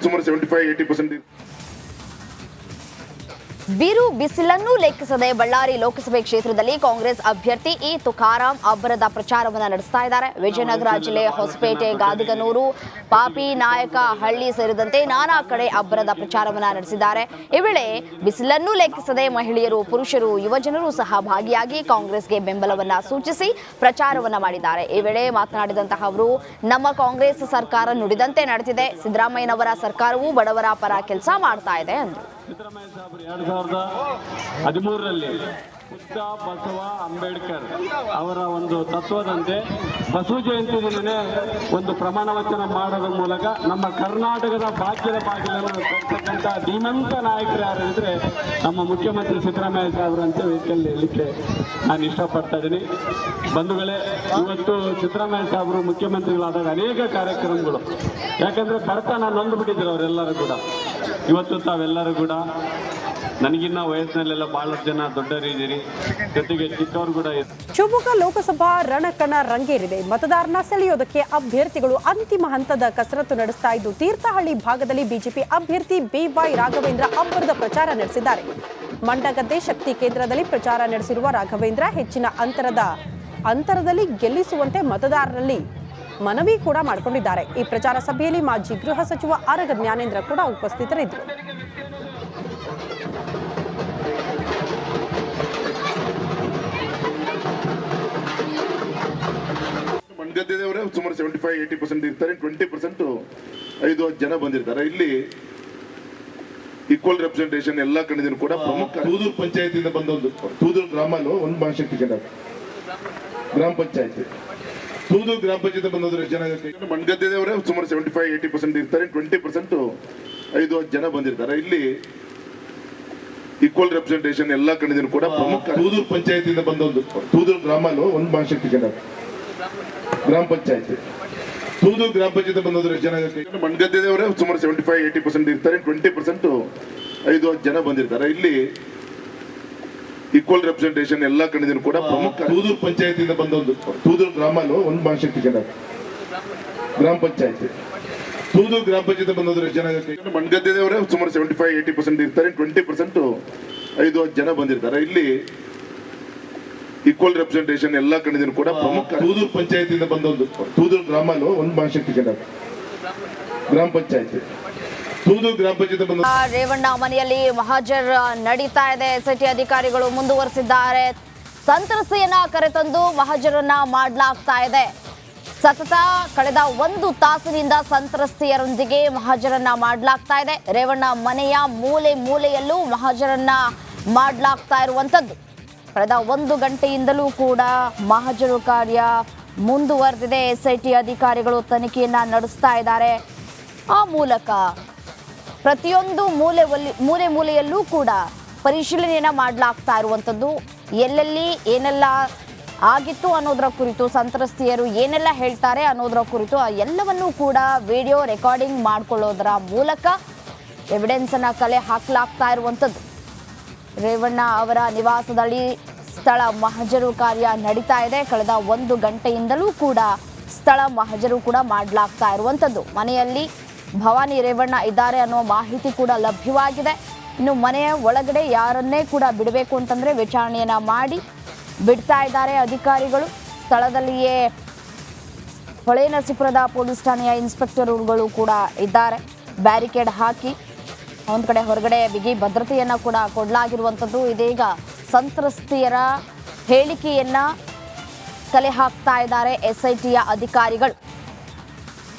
ಸುಮಾರು 75-80%. ಬಿರು ಬಿಸಿಲನ್ನು ಲೆಕ್ಕಿಸದೆ ಬಳ್ಳಾರಿ ಲೋಕಸಭೆ ಕ್ಷೇತ್ರದಲ್ಲಿ ಕಾಂಗ್ರೆಸ್ ಅಭ್ಯರ್ಥಿ ಇ ತುಕಾರಾಂ ಅಬ್ಬರದ ಪ್ರಚಾರವನ್ನು ನಡೆಸ್ತಾ ಇದ್ದಾರೆ. ವಿಜಯನಗರ ಜಿಲ್ಲೆ ಹೊಸಪೇಟೆ, ಗಾದಿಗನೂರು, ಪಾಪಿ ನಾಯಕ ಹಳ್ಳಿ ಸೇರಿದಂತೆ ನಾನಾ ಕಡೆ ಅಬ್ಬರದ ಪ್ರಚಾರವನ್ನು ನಡೆಸಿದ್ದಾರೆ. ಈ ವೇಳೆ ಬಿಸಿಲನ್ನು ಲೆಕ್ಕಿಸದೆ ಮಹಿಳೆಯರು, ಪುರುಷರು, ಯುವಜನರು ಸಹ ಭಾಗಿಯಾಗಿ ಕಾಂಗ್ರೆಸ್ಗೆ ಬೆಂಬಲವನ್ನ ಸೂಚಿಸಿ ಪ್ರಚಾರವನ್ನ ಮಾಡಿದ್ದಾರೆ. ಈ ವೇಳೆ ಮಾತನಾಡಿದಂತಹ ಅವರು, ನಮ್ಮ ಕಾಂಗ್ರೆಸ್ ಸರ್ಕಾರ ನುಡಿದಂತೆ ನಡೆದಿದೆ. ಸಿದ್ದರಾಮಯ್ಯನವರ ಸರ್ಕಾರವು ಬಡವರ ಪರ ಕೆಲಸ ಮಾಡ್ತಾ ಇದೆ ಎಂದರು. ಸಿದ್ದರಾಮಯ್ಯ ಸಾಹೇಬರು 2013ರಲ್ಲಿ ಬುದ್ಧ ಬಸವ ಅಂಬೇಡ್ಕರ್ ಅವರ ಒಂದು ತತ್ವದಂತೆ ಬಸವ ಜಯಂತಿ ದಿನನೇ ಒಂದು ಪ್ರಮಾಣ ವಚನ ಮಾಡೋದ್ರ ಮೂಲಕ ನಮ್ಮ ಕರ್ನಾಟಕದ ಭಾಗ್ಯದ ಬಾಗಿಲನ್ನು ತರ್ತಕ್ಕಂಥ ಧೀಮಂತ ನಾಯಕರು ಯಾರಿದ್ರೆ ನಮ್ಮ ಮುಖ್ಯಮಂತ್ರಿ ಸಿದ್ದರಾಮಯ್ಯ ಸಾಹೇಬರು ಅಂತ ಹೇಳಲಿಕ್ಕೆ ನಾನು ಇಷ್ಟಪಡ್ತಾ ಇದ್ದೀನಿ. ಬಂಧುಗಳೇ, ಇವತ್ತು ಸಿದ್ದರಾಮಯ್ಯ ಸಾಹೇಬರು ಮುಖ್ಯಮಂತ್ರಿಗಳಾದಾಗ ಅನೇಕ ಕಾರ್ಯಕ್ರಮಗಳು, ಯಾಕಂದ್ರೆ ಬಡತನ ನೊಂದುಬಿಟ್ಟಿದ್ರು ಅವರೆಲ್ಲರೂ ಕೂಡ. ಇವತ್ತು ತಾವೆಲ್ಲರೂ ಕೂಡ ನನಗಿನ್ನ ವಯಸ್ಸಿನಲ್ಲೆಲ್ಲ ಬಹಳಷ್ಟು ಜನ ದೊಡ್ಡರಿದ್ದೀರಿ, ಜೊತೆಗೆ ಚಿಕ್ಕವರು ಕೂಡ. ಶಿವಮೊಗ್ಗ ಲೋಕಸಭಾ ರಣಕಣ ರಂಗೇರಿದೆ. ಮತದಾರನ ಸೆಳೆಯೋದಕ್ಕೆ ಅಭ್ಯರ್ಥಿಗಳು ಅಂತಿಮ ಹಂತದ ಕಸರತ್ತು ನಡೆಸ್ತಾ ಇದ್ದು, ತೀರ್ಥಹಳ್ಳಿ ಭಾಗದಲ್ಲಿ ಬಿಜೆಪಿ ಅಭ್ಯರ್ಥಿ ಬಿವೈ ರಾಘವೇಂದ್ರ ಅಬ್ಬರದ ಪ್ರಚಾರ ನಡೆಸಿದ್ದಾರೆ. ಮಂಡಗದ್ದೆ ಶಕ್ತಿ ಕೇಂದ್ರದಲ್ಲಿ ಪ್ರಚಾರ ನಡೆಸಿರುವ ರಾಘವೇಂದ್ರ ಹೆಚ್ಚಿನ ಅಂತರದಲ್ಲಿ ಗೆಲ್ಲಿಸುವಂತೆ ಮತದಾರರಲ್ಲಿ ಮನವಿ ಕೂಡ ಮಾಡಿಕೊಂಡಿದ್ದಾರೆ. ಈ ಪ್ರಚಾರ ಸಭೆಯಲ್ಲಿ ಮಾಜಿ ಗೃಹ ಸಚಿವ ಆರಗ ಜ್ಞಾನೇಂದ್ರ ಕೂಡ ಉಪಸ್ಥಿತರಿದ್ದರು. ಮಂಡ್ಯದವರೇ ಸುಮಾರು 75-80% ಇರ್ತಾರೆ. 20% 5-10 ಜನ ಬಂದಿರ್ತಾರೆ. ಇಲ್ಲಿ ಈಕ್ವಲ್ ರೆಪ್ರೆಸೆಂಟೇಷನ್ ಎಲ್ಲ ಕಡೆಯಿಂದ ಕೂಡ ಪ್ರಮುಖ. ತೂದೂರು ಪಂಚಾಯತಿಯಿಂದ ಬಂದೊಂದು ತೂದೂರು ಗ್ರಾಮಲು ಒಂದು ಭಾಷೆ ಗ್ರಾಮ ಪಂಚಾಯತಿ, ತೂದೂರು ಗ್ರಾಮ ಪಂಚಾಯತ್ ಬಂದೋದ್ರೆ ಜನ. ಮಂಡ್ಯದವರೇ ಸುಮಾರು 75-80% ಇರ್ತಾರೆ. 20% 5-10 ಜನ ಬಂದಿರ್ತಾರೆ. ಇಲ್ಲಿ ಈಕ್ವಲ್ ರೆಪ್ರೆಸೆಂಟೇಷನ್ ಎಲ್ಲ ಕಡೆಯಿಂದ ಕೂಡ ಪ್ರಮುಖ. ತೂದೂರು ಪಂಚಾಯತಿಯಿಂದ ಬಂದೊಂದು ತೂದೂರು ಗ್ರಾಮಲು ಒಂದು ಭಾಷೆ ಗ್ರಾಮ ಪಂಚಾಯತಿ, ತೂದೂರು ಗ್ರಾಮ ಪಂಚಾಯತ್ ಬಂದೋದ್ರೆ ಜನ. ಮಂಡ್ಯದವರೇ ಸುಮಾರು 75-80% ಇರ್ತಾರೆ. 20% 5-10 ಜನ ಬಂದಿರ್ತಾರೆ. ಇಲ್ಲಿ ಈಕ್ವಲ್ ರೆಪ್ರೆಸೆಂಟೇಷನ್ ಎಲ್ಲ ಕಡೆಯಿಂದ ಕೂಡ ಪ್ರಮುಖ. ತೂದೂರು ಪಂಚಾಯತಿಯಿಂದ ಬಂದೊಂದು ತೂದೂರು ಗ್ರಾಮಲು ಒಂದು ಭಾಷೆ ಗ್ರಾಮ ಪಂಚಾಯತಿ, ತೂದೂರು ಗ್ರಾಮ ಪಂಚಾಯತ್ ಬಂದೋದ್ರೆ ಜನ. ಮಂಡ್ಯದವರೇ ಸುಮಾರು 75-80% ಇರ್ತಾರೆ. 20% 5-10 ಜನ ಬಂದಿರ್ತಾರೆ. ಇಲ್ಲಿ ಈಕ್ವಲ್ ರೆಪ್ರೆಸೆಂಟೇಷನ್ ಎಲ್ಲ ಕಡೆಯಿಂದ ಕೂಡ ಪ್ರಮುಖ. ತೂದೂರು ಪಂಚಾಯತಿಯಿಂದ ಬಂದೊಂದು ತೂದೂರು ಗ್ರಾಮಲು ಒಂದು ಭಾಷೆ ಗ್ರಾಮ ಪಂಚಾಯತಿ, ತೂದೂರು ಗ್ರಾಮ ಪಂಚಾಯತ್ ಬಂದ. ರೇವಣ್ಣ ಮನೆಯಲ್ಲಿ ಮಹಾಜರ್ ನಡೀತಾ ಇದೆ. ಎಸ್ಐಟಿ ಅಧಿಕಾರಿಗಳು ಮುಂದುವರೆಸಿದ್ದಾರೆ. ಸಂತ್ರಸ್ತೆಯನ್ನ ಕರೆತಂದು ಮಹಾಜರನ್ನ ಮಾಡಲಾಗ್ತಾ ಇದೆ. ಸತತ ಕಳೆದ 1 ತಾಸಿನಿಂದ ಸಂತ್ರಸ್ತೆಯರೊಂದಿಗೆ ಮಹಾಜರನ್ನ ಮಾಡಲಾಗ್ತಾ ಇದೆ. ರೇವಣ್ಣ ಮನೆಯ ಮೂಲೆಯಲ್ಲೂ ಮಹಾಜರನ್ನ ಮಾಡಲಾಗ್ತಾ ಇರುವಂತದ್ದು. ಕಳೆದ 1 ಗಂಟೆಯಿಂದಲೂ ಕೂಡ ಮಹಾಜರು ಕಾರ್ಯ ಮುಂದುವರೆದಿದೆ. ಎಸ್ಐಟಿ ಅಧಿಕಾರಿಗಳು ತನಿಖೆಯನ್ನ ನಡೆಸ್ತಾ ಇದ್ದಾರೆ. ಆ ಮೂಲಕ ಪ್ರತಿಯೊಂದು ಮೂಲೆಯಲ್ಲೂ ಕೂಡ ಪರಿಶೀಲನೆಯನ್ನ ಮಾಡಲಾಗ್ತಾ ಇರುವಂಥದ್ದು. ಎಲ್ಲೆಲ್ಲಿ ಏನೆಲ್ಲ ಆಗಿತ್ತು ಅನ್ನೋದರ ಕುರಿತು, ಸಂತ್ರಸ್ತೆಯರು ಏನೆಲ್ಲ ಹೇಳ್ತಾರೆ ಅನ್ನೋದರ ಕುರಿತು ಎಲ್ಲವನ್ನೂ ಕೂಡ ವಿಡಿಯೋ ರೆಕಾರ್ಡಿಂಗ್ ಮಾಡಿಕೊಳ್ಳೋದರ ಮೂಲಕ ಎವಿಡೆನ್ಸನ್ನು ಕಲೆ ಹಾಕಲಾಗ್ತಾ ಇರುವಂಥದ್ದು. ರೇವಣ್ಣ ಅವರ ನಿವಾಸದಲ್ಲಿ ಸ್ಥಳ ಮಹಜರು ಕಾರ್ಯ ನಡೀತಾ ಇದೆ. ಕಳೆದ 1 ಗಂಟೆಯಿಂದಲೂ ಕೂಡ ಸ್ಥಳ ಮಹಜರು ಕೂಡ ಮಾಡಲಾಗ್ತಾ ಇರುವಂಥದ್ದು. ಮನೆಯಲ್ಲಿ ಭವಾನಿ ರೇವಣ್ಣ ಇದ್ದಾರೆ ಅನ್ನೋ ಮಾಹಿತಿ ಕೂಡ ಲಭ್ಯವಾಗಿದೆ. ಇನ್ನು ಮನೆಯ ಒಳಗಡೆ ಯಾರನ್ನೇ ಕೂಡ ಬಿಡಬೇಕು ಅಂತಂದರೆ ವಿಚಾರಣೆಯನ್ನ ಮಾಡಿ ಬಿಡ್ತಾ ಇದ್ದಾರೆ ಅಧಿಕಾರಿಗಳು. ಸ್ಥಳದಲ್ಲಿಯೇ ಹೊಳೆನರಸೀಪುರದ ಪೊಲೀಸ್ ಠಾಣೆಯ ಇನ್ಸ್ಪೆಕ್ಟರ್ಗಳು ಕೂಡ ಇದ್ದಾರೆ. ಬ್ಯಾರಿಕೇಡ್ ಹಾಕಿ ಒಂದು ಕಡೆ ಹೊರಗಡೆ ಬಿಗಿ ಭದ್ರತೆಯನ್ನು ಕೂಡ ಕೊಡಲಾಗಿರುವಂಥದ್ದು. ಇದೀಗ ಸಂತ್ರಸ್ತೆಯರ ಹೇಳಿಕೆಯನ್ನು ಕಲೆ ಹಾಕ್ತಾ ಇದ್ದಾರೆ ಎಸ್ಐಟಿಯ ಅಧಿಕಾರಿಗಳು.